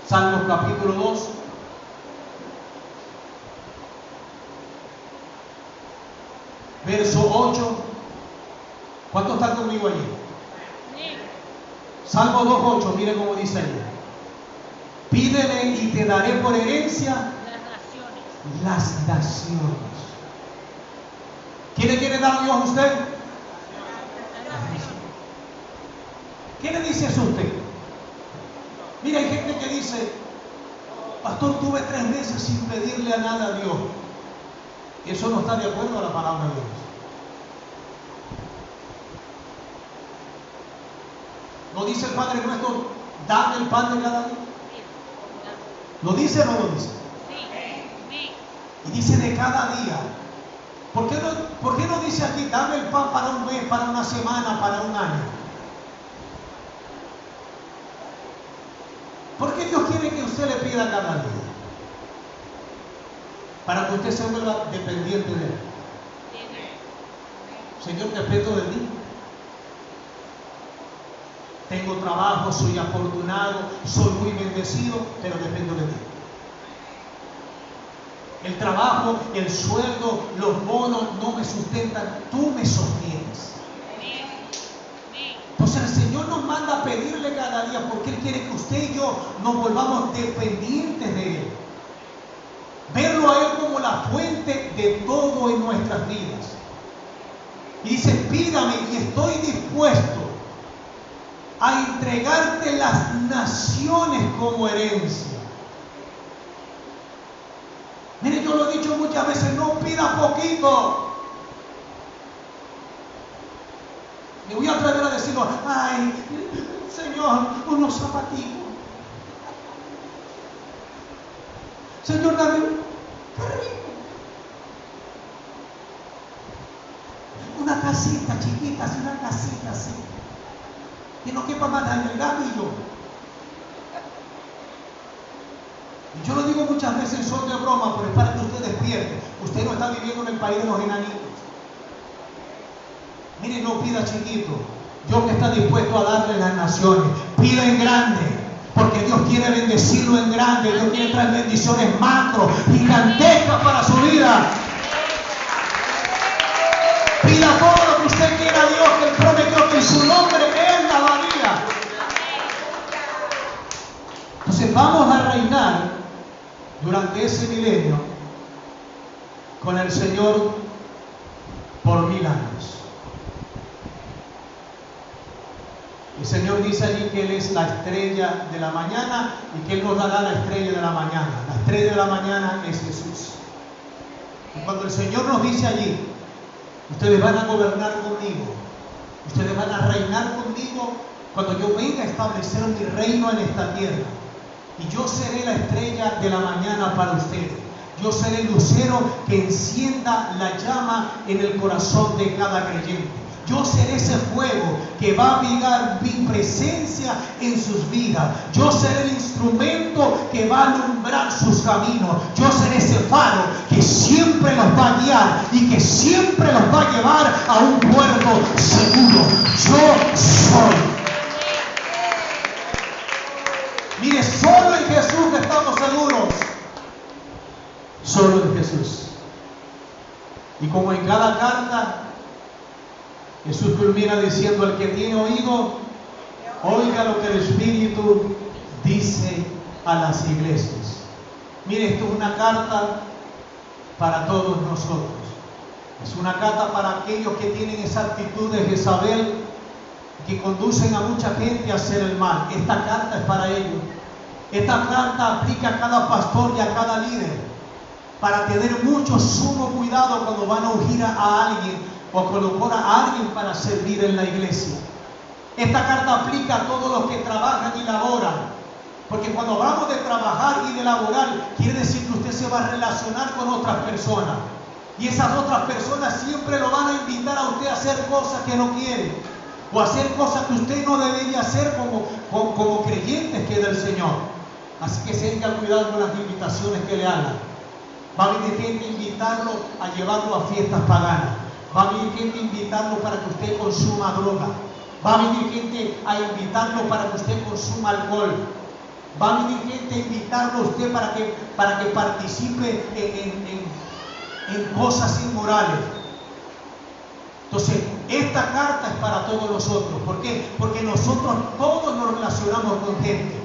Salmos capítulo 2. Verso 8. ¿Cuántos están conmigo allí? Salmo 2:8, mire cómo dice allí. Pídele y te daré por herencia las naciones. ¿Quién le quiere dar a Dios a usted? ¿Qué le dice eso a usted? Mira, hay gente que dice: pastor, tuve 3 meses sin pedirle a nada a Dios. Eso no está de acuerdo a la palabra de Dios. ¿No dice el Padre nuestro, dame el pan de cada día? ¿Lo dice o no lo dice? Y dice de cada día. ¿Por qué no dice aquí, dame el pan para un mes, para una semana, para un año? ¿Por qué Dios quiere que usted le pida cada día? Para que usted se vuelva dependiente de Él. Señor, dependo de ti. Tengo trabajo, soy afortunado, soy muy bendecido, pero dependo de ti. El trabajo, el sueldo, los bonos no me sustentan, tú me sostienes. Entonces el Señor nos manda a pedirle cada día porque Él quiere que usted y yo nos volvamos dependientes de Él. Verlo a Él como la fuente de todo en nuestras vidas. Y dice: pídame y estoy dispuesto a entregarte las naciones como herencia. Mire, yo lo he dicho muchas veces: no pida poquito. Me voy a atrever a decirlo: ay, Señor, unos zapatitos. Señor, dame un carrito. Una casita chiquita, así, una casita así. Que no quepa más en el gavillo. Y yo lo digo muchas veces en son de broma, pero es para que usted despierte. Usted no está viviendo en el país de los enanitos. Mire, no pida chiquito. Dios que está dispuesto a darle las naciones. Pida en grande, porque Dios quiere bendecirlo en grande. Dios quiere traer bendiciones macro, gigantescas para su vida. Pida todo lo que usted quiera a Dios, que Él prometió que en su nombre Él la daría. Entonces vamos a reinar durante ese milenio con el Señor por 1000 años. El Señor dice allí que Él es la estrella de la mañana y que Él nos dará la estrella de la mañana. La estrella de la mañana es Jesús. Y cuando el Señor nos dice allí: ustedes van a gobernar conmigo, ustedes van a reinar conmigo cuando yo venga a establecer mi reino en esta tierra. Y yo seré la estrella de la mañana para ustedes. Yo seré el lucero que encienda la llama en el corazón de cada creyente. Yo seré ese fuego que va a avivar mi presencia en sus vidas. Yo seré el instrumento que va a alumbrar sus caminos. Yo seré ese faro que siempre los va a guiar y que siempre los va a llevar a un puerto seguro. Yo soy. Mire, solo en Jesús estamos seguros. Solo en Jesús. Y como en cada carta, Jesús culmina diciendo: el que tiene oído, oiga lo que el Espíritu dice a las iglesias. Mire, esto es una carta para todos nosotros. Es una carta para aquellos que tienen esa actitud de Jezabel, que conducen a mucha gente a hacer el mal. Esta carta es para ellos. Esta carta aplica a cada pastor y a cada líder para tener mucho sumo cuidado cuando van a ungir a alguien o colocar a alguien para servir en la iglesia. Esta carta aplica a todos los que trabajan y laboran, porque cuando hablamos de trabajar y de laborar, quiere decir que usted se va a relacionar con otras personas, y esas otras personas siempre lo van a invitar a usted a hacer cosas que no quiere, o hacer cosas que usted no debería hacer como creyentes que es del Señor. Así que tenga cuidado con las invitaciones que le hagan. Va a venir gente a invitarlo a llevarlo a fiestas paganas. Va a venir gente a invitarlo para que usted consuma droga. Va a venir gente a invitarlo para que usted consuma alcohol. Va a venir gente a invitarlo a usted para que participe en cosas inmorales. Entonces, esta carta es para todos nosotros. ¿Por qué? Porque nosotros todos nos relacionamos con gente.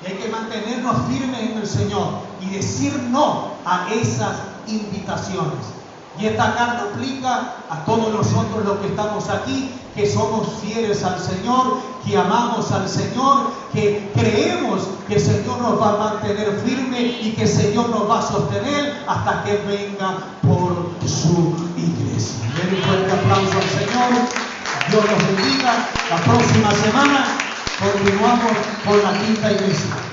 Y hay que mantenernos firmes en el Señor y decir no a esas invitaciones. Y esta carta aplica a todos nosotros los que estamos aquí, que somos fieles al Señor, que amamos al Señor, que creemos que el Señor nos va a mantener firme y que el Señor nos va a sostener hasta que venga por su iglesia. Den un fuerte aplauso al Señor. Dios los bendiga. La próxima semana continuamos con la quinta iglesia.